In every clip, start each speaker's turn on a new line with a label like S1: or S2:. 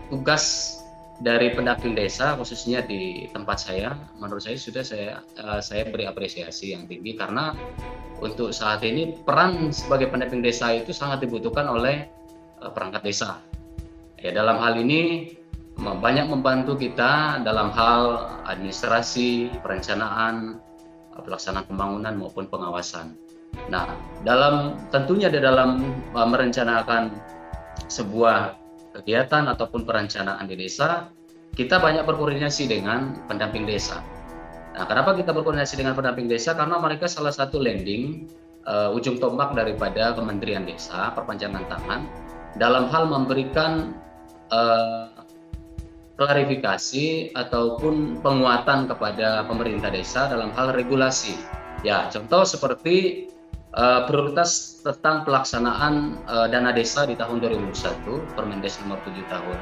S1: tugas dari pendamping desa khususnya di tempat saya, menurut saya sudah saya beri apresiasi yang tinggi karena untuk saat ini peran sebagai pendamping desa itu sangat dibutuhkan oleh perangkat desa. Ya, dalam hal ini banyak membantu kita dalam hal administrasi, perencanaan, pelaksanaan pembangunan maupun pengawasan. Nah, tentunya di dalam merencanakan sebuah kegiatan ataupun perencanaan di desa, kita banyak berkoordinasi dengan pendamping desa. Nah, kenapa kita berkoordinasi dengan pendamping desa? Karena mereka salah satu landing ujung tombak daripada Kementerian Desa, perpanjangan tangan dalam hal memberikan klarifikasi ataupun penguatan kepada pemerintah desa dalam hal regulasi. Ya, contoh seperti prioritas tentang pelaksanaan dana desa di tahun 2001, Permendes nomor 7 tahun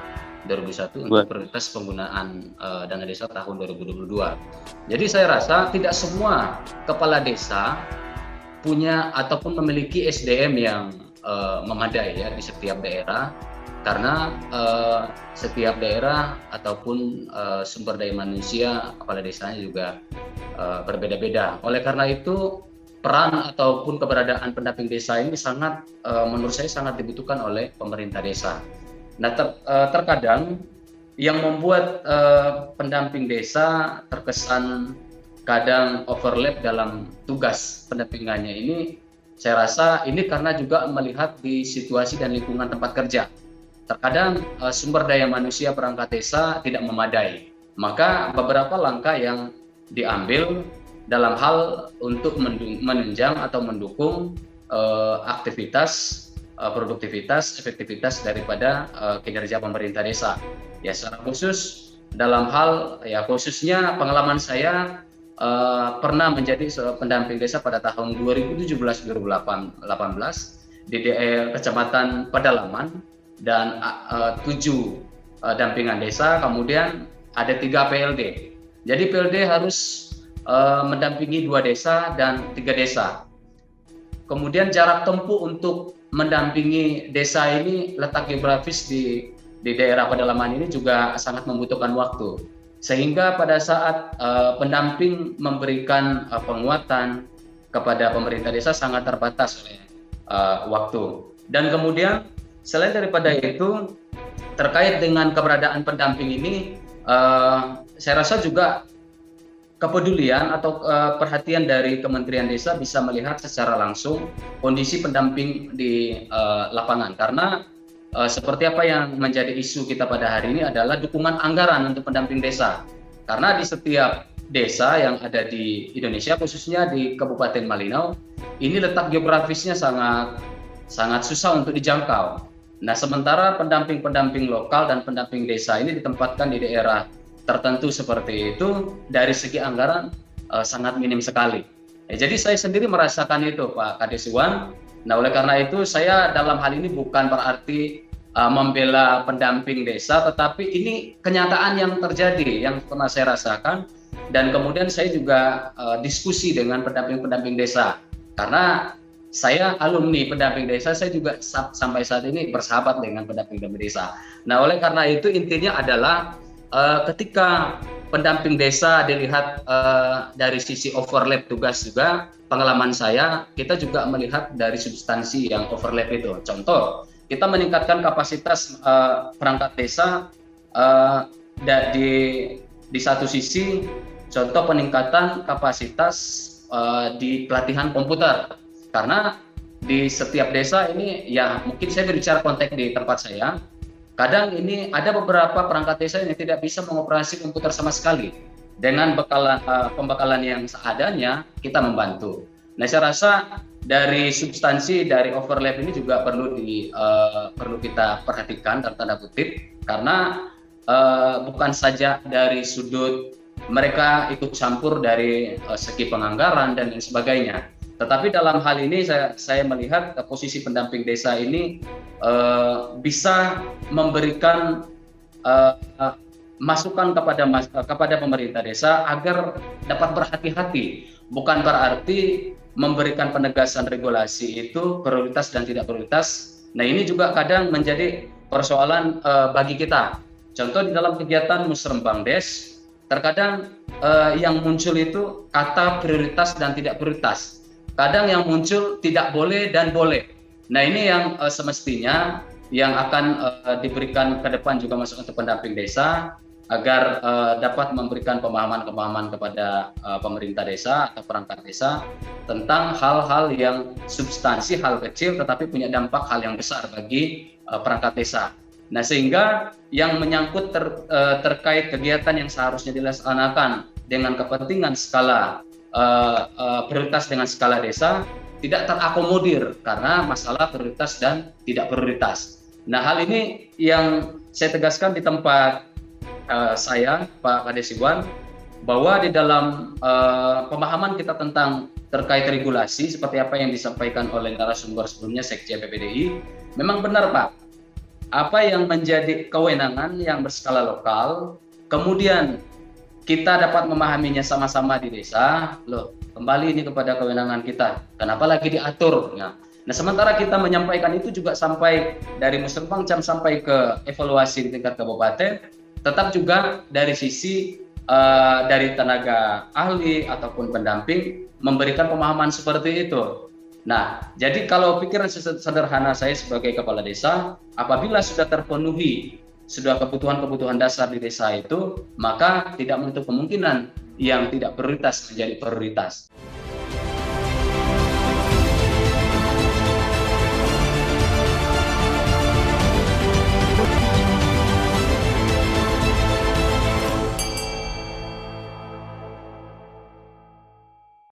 S1: 2001 untuk prioritas penggunaan dana desa tahun 2022. Jadi saya rasa tidak semua kepala desa punya ataupun memiliki SDM yang memadai ya di setiap daerah, karena setiap daerah ataupun sumber daya manusia kepala desanya juga berbeda-beda. Oleh karena itu peran ataupun keberadaan pendamping desa ini menurut saya sangat dibutuhkan oleh pemerintah desa. Nah, terkadang yang membuat pendamping desa terkesan kadang overlap dalam tugas pendampingannya ini, saya rasa ini karena juga melihat di situasi dan lingkungan tempat kerja. Terkadang sumber daya manusia perangkat desa tidak memadai, maka beberapa langkah yang diambil dalam hal untuk menunjang atau mendukung aktivitas, produktivitas, efektivitas daripada kinerja pemerintah desa. Ya, secara khusus dalam hal ya khususnya pengalaman saya pernah menjadi pendamping desa pada tahun 2017-2018 di Kecamatan Pedalaman dan 7 dampingan desa, kemudian ada 3 PLD. Jadi PLD harus mendampingi 2 desa dan 3 desa. Kemudian jarak tempuh untuk mendampingi desa ini, letak geografis di daerah pedalaman ini juga sangat membutuhkan waktu. Sehingga pada saat pendamping memberikan penguatan kepada pemerintah desa sangat terbatas oleh waktu. Dan kemudian selain daripada itu, terkait dengan keberadaan pendamping ini, saya rasa juga kepedulian atau perhatian dari Kementerian Desa bisa melihat secara langsung kondisi pendamping di lapangan, karena seperti apa yang menjadi isu kita pada hari ini adalah dukungan anggaran untuk pendamping desa, karena di setiap desa yang ada di Indonesia, khususnya di Kabupaten Malinau, ini letak geografisnya sangat susah untuk dijangkau. Nah, sementara pendamping-pendamping lokal dan pendamping desa ini ditempatkan di daerah tertentu seperti itu, dari segi anggaran sangat minim sekali. Jadi saya sendiri merasakan itu, Pak Kades Iwan. Nah, oleh karena itu saya dalam hal ini bukan berarti membela pendamping desa, tetapi ini kenyataan yang terjadi, yang pernah saya rasakan, dan kemudian saya juga diskusi dengan pendamping-pendamping desa, karena saya alumni pendamping desa, saya juga sampai saat ini bersahabat dengan pendamping desa. Nah, oleh karena itu intinya adalah ketika pendamping desa dilihat dari sisi overlap tugas juga, pengalaman saya, kita juga melihat dari substansi yang overlap itu. Contoh, kita meningkatkan kapasitas perangkat desa di satu sisi, contoh peningkatan kapasitas di pelatihan komputer. Karena di setiap desa ini, ya mungkin saya berbicara konteks di tempat saya, kadang ini ada beberapa perangkat desa yang tidak bisa mengoperasi komputer sama sekali. Dengan pembekalan yang seadanya, kita membantu. Nah, saya rasa dari substansi dari overlap ini juga perlu kita perhatikan dalam tanda kutip, karena bukan saja dari sudut mereka ikut campur dari segi penganggaran dan lain sebagainya, tetapi dalam hal ini saya melihat posisi pendamping desa ini bisa memberikan masukan kepada pemerintah desa agar dapat berhati-hati. Bukan berarti memberikan penegasan regulasi itu prioritas dan tidak prioritas. Nah, ini juga kadang menjadi persoalan bagi kita. Contoh di dalam kegiatan Musrembang Des, terkadang yang muncul itu kata prioritas dan tidak prioritas. Kadang yang muncul tidak boleh dan boleh. Nah ini yang semestinya yang akan diberikan ke depan juga masuk untuk pendamping desa agar dapat memberikan pemahaman-pemahaman kepada pemerintah desa atau perangkat desa tentang hal-hal yang substansi, hal kecil tetapi punya dampak hal yang besar bagi perangkat desa. Nah sehingga yang menyangkut terkait kegiatan yang seharusnya dilaksanakan dengan kepentingan skala prioritas dengan skala desa tidak terakomodir karena masalah prioritas dan tidak prioritas. Nah hal ini yang saya tegaskan di tempat saya Pak Kades Iwan, bahwa di dalam pemahaman kita tentang terkait regulasi seperti apa yang disampaikan oleh narasumber sebelumnya Sekjen PPDI, memang benar Pak, apa yang menjadi kewenangan yang berskala lokal, kemudian kita dapat memahaminya sama-sama di desa, loh kembali ini kepada kewenangan kita, kenapa lagi diatur? Nah sementara kita menyampaikan itu juga sampai dari Musrembang sampai ke evaluasi di tingkat kabupaten, tetap juga dari sisi dari tenaga ahli ataupun pendamping memberikan pemahaman seperti itu. Nah, jadi kalau pikiran sederhana saya sebagai kepala desa, apabila sudah terpenuhi, sudah kebutuhan-kebutuhan dasar di desa itu, maka tidak menutup kemungkinan yang tidak prioritas menjadi prioritas.